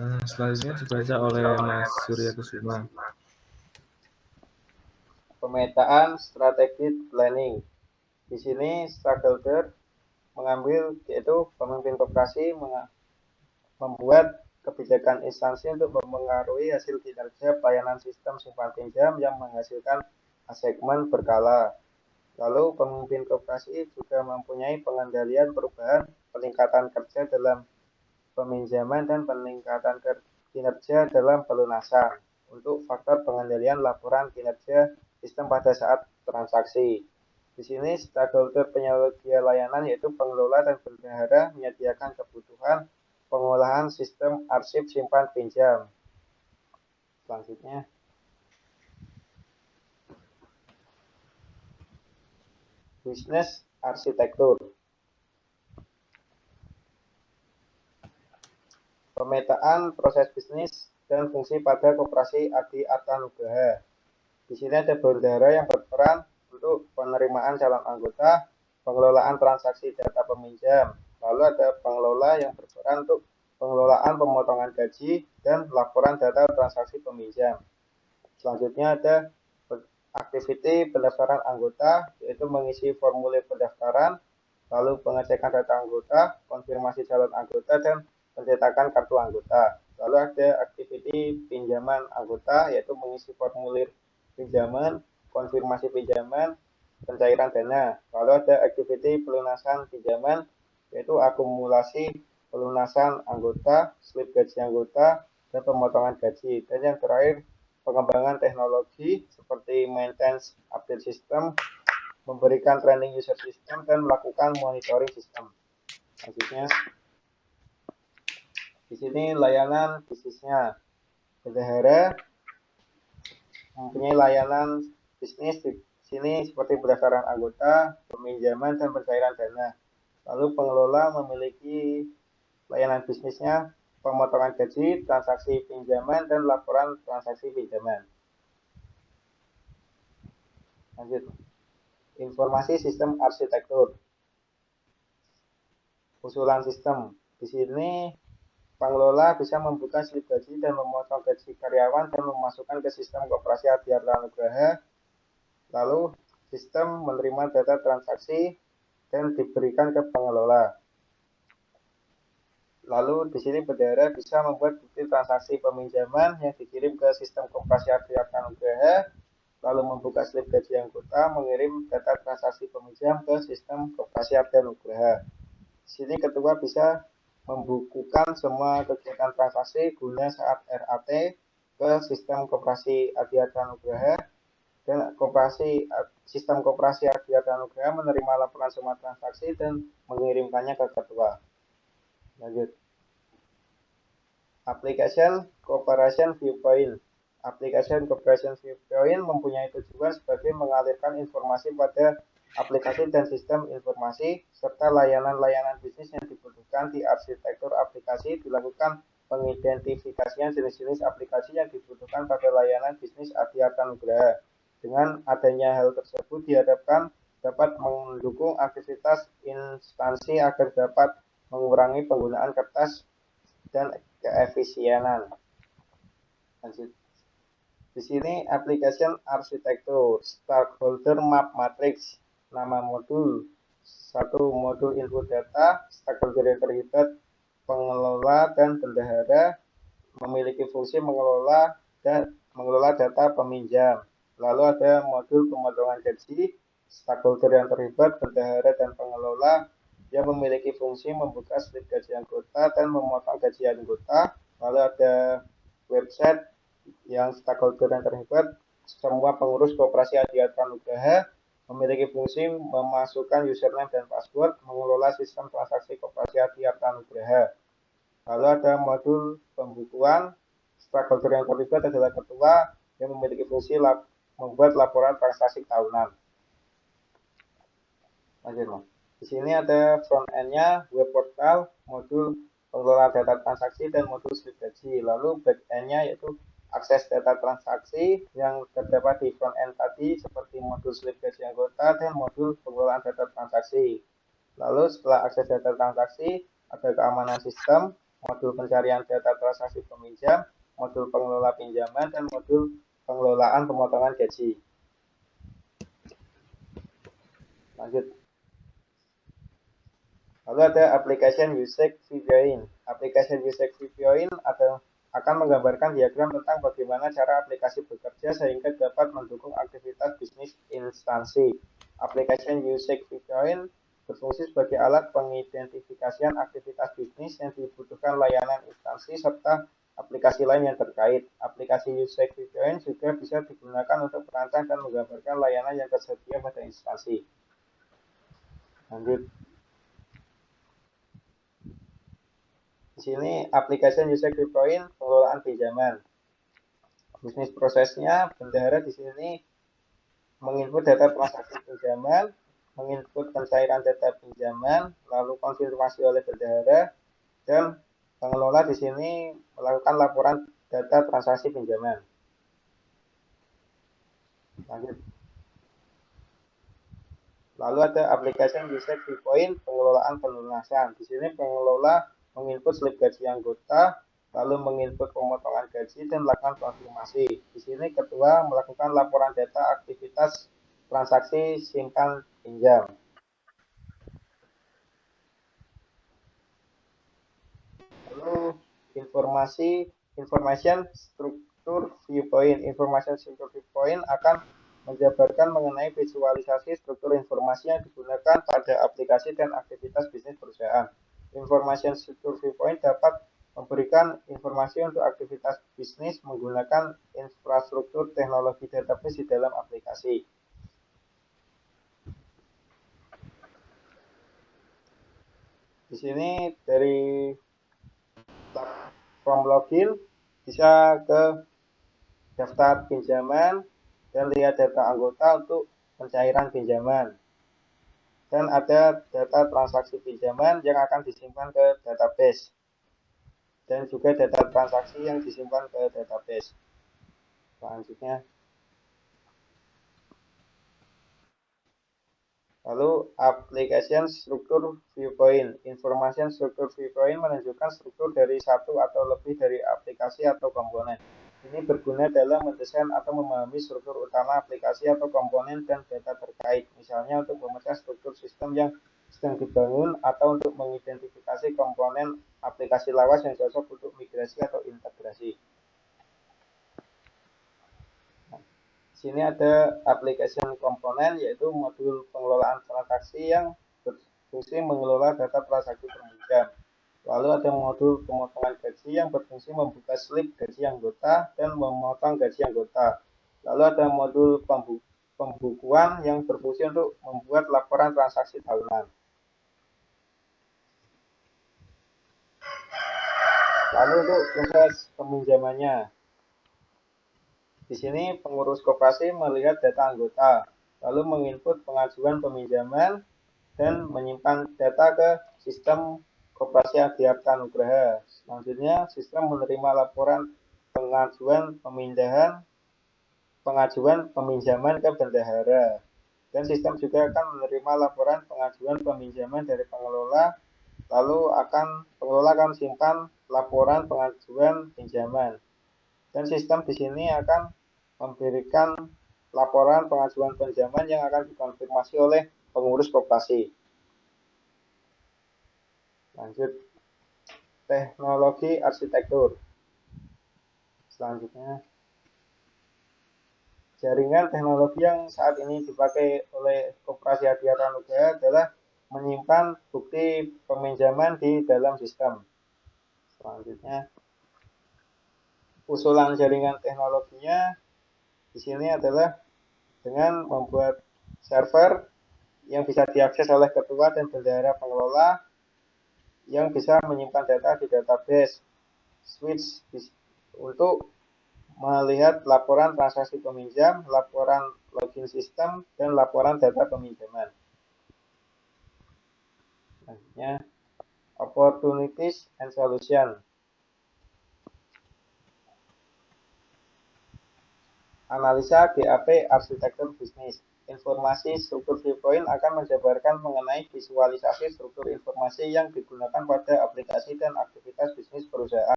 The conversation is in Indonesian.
Selanjutnya dibaca oleh Mas Surya Kusuma. Pemetaan strategic planning. Di sini stakeholder mengambil, yaitu pemimpin koperasi membuat kebijakan instansi untuk mempengaruhi hasil kinerja pelayanan sistem simpan pinjam yang menghasilkan achievement berkala. Lalu pemimpin koperasi juga mempunyai pengendalian perubahan peningkatan kerja dalam peminjaman dan peningkatan kinerja dalam pelunasan untuk faktor pengendalian laporan kinerja sistem pada saat transaksi. Di sini stakeholder penyedia layanan yaitu pengelola dan bendahara menyediakan kebutuhan pengolahan sistem arsip simpan pinjam. Selanjutnya, bisnis arsitektur. Pemetaan proses bisnis dan fungsi pada koperasi Adi Arta Nugraha. Di sini ada bendahara yang berperan untuk penerimaan calon anggota, pengelolaan transaksi data peminjam. Lalu ada pengelola yang berperan untuk pengelolaan pemotongan gaji dan laporan data transaksi peminjam. Selanjutnya ada aktiviti pendaftaran anggota, yaitu mengisi formulir pendaftaran, lalu pengecekan data anggota, konfirmasi calon anggota, dan pencetakan kartu anggota. Lalu ada aktiviti pinjaman anggota, yaitu mengisi formulir pinjaman, konfirmasi pinjaman, pencairan dana. Lalu ada aktiviti pelunasan pinjaman, yaitu akumulasi pelunasan anggota, slip gaji anggota, dan pemotongan gaji. Dan yang terakhir, pengembangan teknologi seperti maintenance update sistem, memberikan training user system, dan melakukan monitoring sistem. Selanjutnya, di sini layanan bisnisnya. Bendahara mempunyai layanan bisnis di sini seperti pendaftaran anggota, peminjaman, dan pencairan dana. Lalu pengelola memiliki layanan bisnisnya pemotongan gaji, transaksi pinjaman, dan laporan transaksi pinjaman. Lanjut. Informasi sistem arsitektur. Usulan sistem. Di sini pengelola bisa membuka slip gaji dan memotong gaji karyawan dan memasukkan ke sistem koperasi Adi Arta Nugraha. Lalu sistem menerima data transaksi dan diberikan ke pengelola. Lalu di sini bendahara bisa membuat bukti transaksi peminjaman yang dikirim ke sistem koperasi Adi Arta Nugraha, lalu membuka slip gaji anggota, mengirim data transaksi peminjam ke sistem koperasi Adi Arta Nugraha. Di sini ketua bisa membukukan semua kegiatan transaksi guna saat RAT ke sistem koperasi Adi Arta Nugraha, dan sistem koperasi Adi Arta Nugraha menerima laporan semua transaksi dan mengirimkannya ke ketua. Lanjut. Application Cooperation Viewpoint. Application Cooperation Viewpoint mempunyai tujuan sebagai mengalirkan informasi pada aplikasi dan sistem informasi serta layanan-layanan bisnis yang dibutuhkan di arsitektur aplikasi. Dilakukan pengidentifikasian jenis-jenis aplikasi yang dibutuhkan pada layanan bisnis Adi Arta Nugraha. Dengan adanya hal tersebut diharapkan dapat mendukung aktivitas instansi agar dapat mengurangi penggunaan kertas dan keefisienan. Lanjut. Di sini application arsitektur, stakeholder map matrix, nama modul, satu modul input data, stakeholder yang terlibat, pengelola dan bendahara, memiliki fungsi mengelola data peminjam. Lalu ada modul pemotongan gaji, stakeholder yang terlibat, bendahara dan pengelola yang memiliki fungsi membuka slip gaji anggota dan memotong gaji anggota. Lalu ada website yang stakeholder yang terlibat, semua pengurus koperasi Adi Arta Nugraha, memiliki fungsi memasukkan username dan password, mengelola sistem transaksi koperasi Adi Arta Nugraha. Lalu ada modul pembukuan, stakeholder yang terlibat adalah ketua yang memiliki fungsi membuat laporan transaksi tahunan. Lanjut, Mas. Di sini ada front end-nya, web portal, modul pengelola data transaksi, dan modul slip gaji. Lalu back end-nya yaitu akses data transaksi yang terdapat di front end tadi seperti modul slip gaji anggota dan modul pengelolaan data transaksi. Lalu setelah akses data transaksi ada keamanan sistem, modul pencarian data transaksi peminjam, modul pengelola pinjaman, dan modul pengelolaan pemotongan gaji. Lanjut. Lalu ada application usage viewing. Application usage viewing akan menggambarkan diagram tentang bagaimana cara aplikasi bekerja sehingga dapat mendukung aktivitas bisnis instansi. Application usage viewing berfungsi sebagai alat pengidentifikasian aktivitas bisnis yang dibutuhkan layanan instansi serta aplikasi lain yang terkait. Aplikasi usage viewing juga bisa digunakan untuk merancang dan menggambarkan layanan yang tersedia pada instansi. Lanjut. Di sini aplikasi user viewpoint pengelolaan pinjaman. Bisnis prosesnya, bendahara di sini menginput data transaksi pinjaman, menginput pencairan data pinjaman, lalu konfirmasi oleh bendahara, dan pengelola di sini melakukan laporan data transaksi pinjaman. Lanjut. Lalu ada aplikasi user viewpoint pengelolaan pelunasan. Di sini pengelola menginput slip gaji anggota, lalu menginput pemotongan gaji dan melakukan konfirmasi. Di sini ketua melakukan laporan data aktivitas transaksi simpan pinjam. Lalu information struktur viewpoint. Information struktur viewpoint akan menjabarkan mengenai visualisasi struktur informasi yang digunakan pada aplikasi dan aktivitas bisnis perusahaan. Information struktur viewpoint dapat memberikan informasi untuk aktivitas bisnis menggunakan infrastruktur teknologi database di dalam aplikasi. Di sini dari platform login bisa ke daftar pinjaman dan lihat data anggota untuk pencairan pinjaman. Dan ada data transaksi pinjaman yang akan disimpan ke database. Dan juga data transaksi yang disimpan ke database. Selanjutnya. Lalu application struktur viewpoint. Information struktur viewpoint menunjukkan struktur dari satu atau lebih dari aplikasi atau komponen. Ini berguna dalam mendesain atau memahami struktur utama aplikasi atau komponen dan data terkait. Misalnya untuk memecah struktur sistem yang sedang dibangun atau untuk mengidentifikasi komponen aplikasi lawas yang cocok untuk migrasi atau integrasi. Sini ada application komponen yaitu modul pengelolaan transaksi yang berfungsi mengelola data transaksi peminjam. Lalu ada modul pemotongan gaji yang berfungsi membuka slip gaji anggota dan memotong gaji anggota. Lalu ada modul pembukuan yang berfungsi untuk membuat laporan transaksi tahunan. Lalu untuk proses peminjamannya. Di sini pengurus koperasi melihat data anggota, lalu menginput pengajuan peminjaman dan menyimpan data ke sistem Koperasi Adiarta Nugraha. Selanjutnya, sistem menerima laporan pengajuan peminjaman ke bendahara. Dan sistem juga akan menerima laporan pengajuan peminjaman dari pengelola, lalu pengelola akan simpan laporan pengajuan pinjaman. Dan sistem di sini akan memberikan laporan pengajuan pinjaman yang akan dikonfirmasi oleh pengurus koperasi. Lanjut, teknologi arsitektur. Selanjutnya, jaringan teknologi yang saat ini dipakai oleh Koperasi Adiarta Nugraha adalah menyimpan bukti peminjaman di dalam sistem. Selanjutnya, usulan jaringan teknologinya di sini adalah dengan membuat server yang bisa diakses oleh ketua dan bendahara pengelola yang bisa menyimpan data di database, switch untuk melihat laporan transaksi peminjam, laporan login sistem, dan laporan data peminjaman. Selanjutnya, opportunities and solution. Analisa GAP arsitektur bisnis. Informasi struktur viewpoint akan menjabarkan mengenai visualisasi struktur informasi yang digunakan pada aplikasi dan aktivitas bisnis perusahaan.